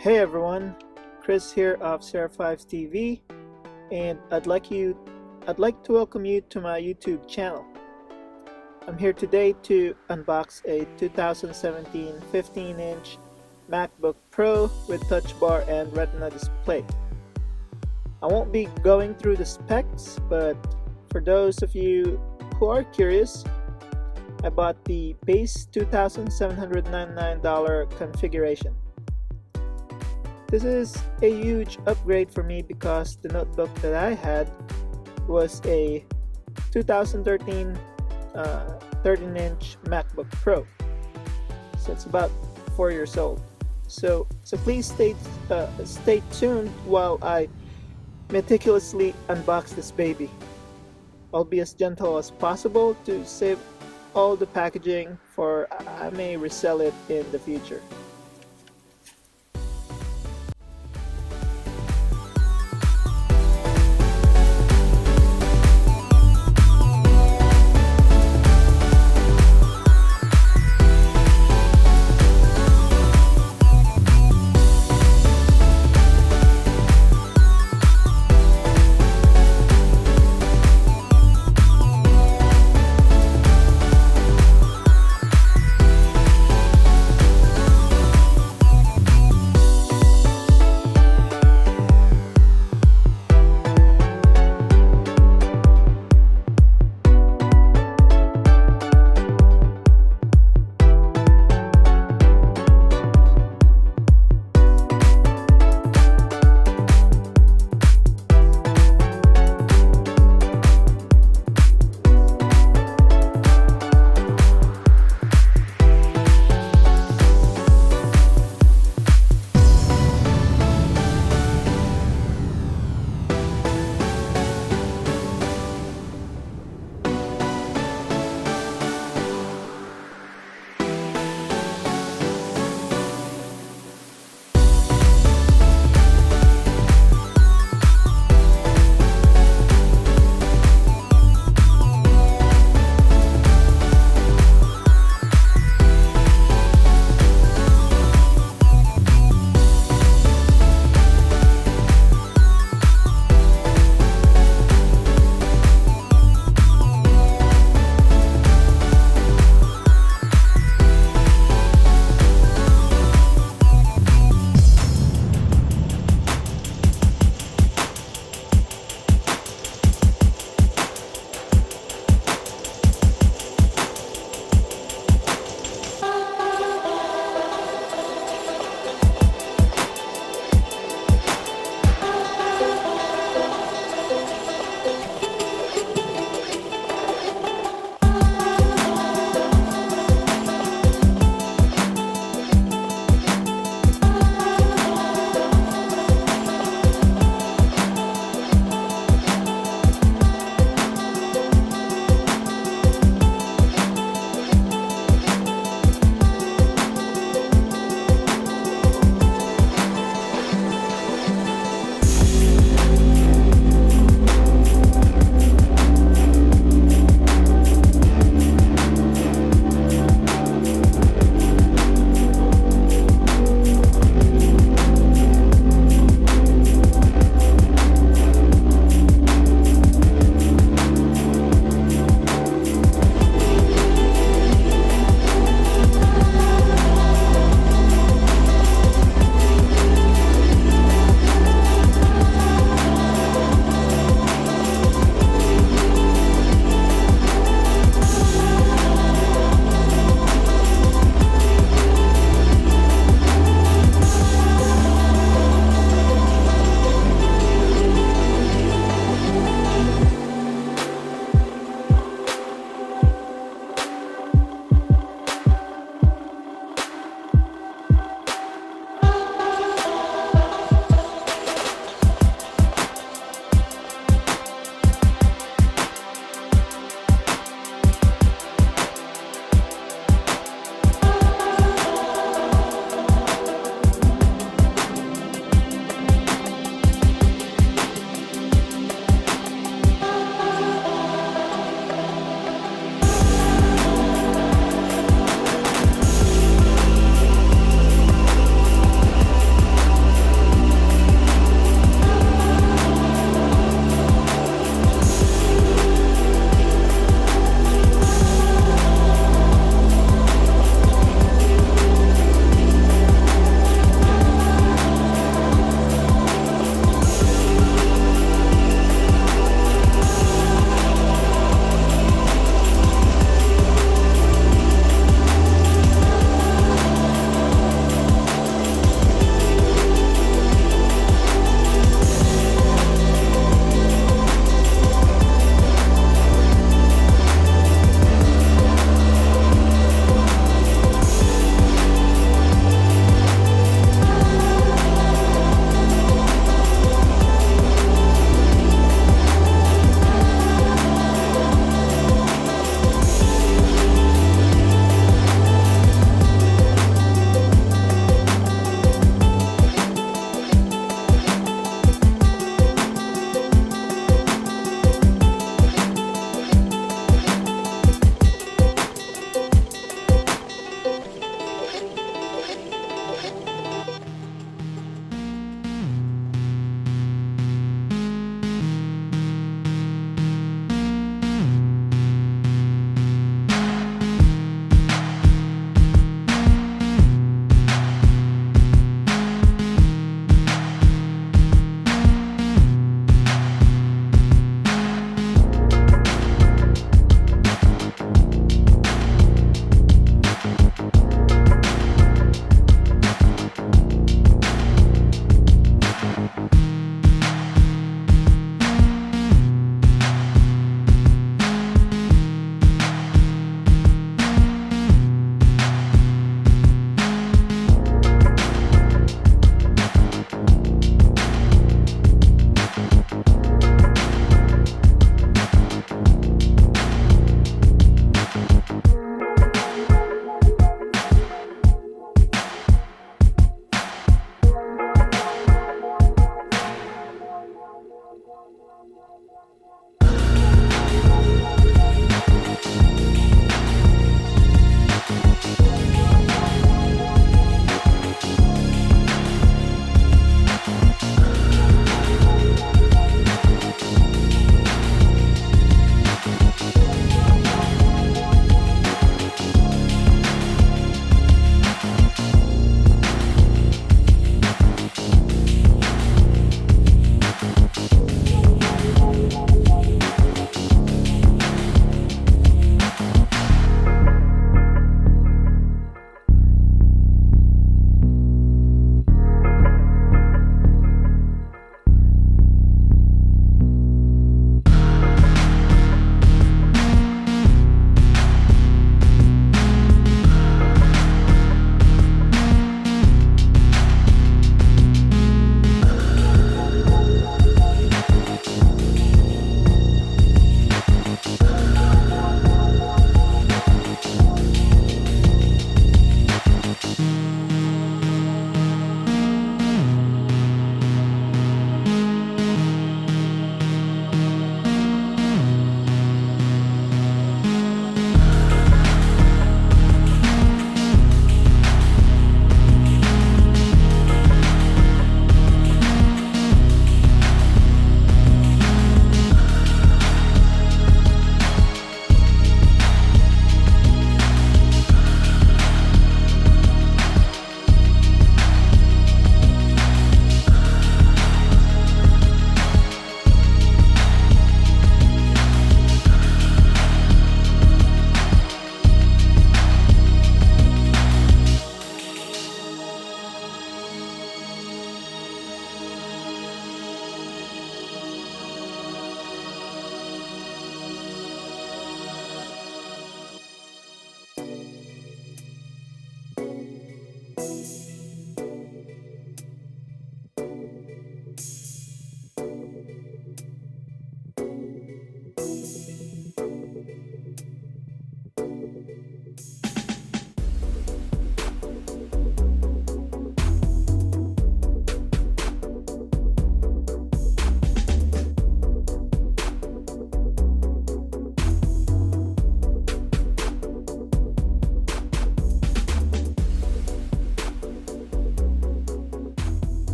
Hey everyone, Chris here of Sera5 TV, and I'd like to welcome you to my YouTube channel. I'm here today to unbox a 2017 15-inch MacBook Pro with Touch Bar and Retina display. I won't be going through the specs, but for those of you who are curious, I bought the base $2,799 configuration. This is a huge upgrade for me because the notebook that I had was a 2013 13-inch MacBook Pro, so it's about 4 years old. So please stay tuned while I meticulously unbox this baby. I'll be as gentle as possible to save all the packaging, for I may resell it in the future.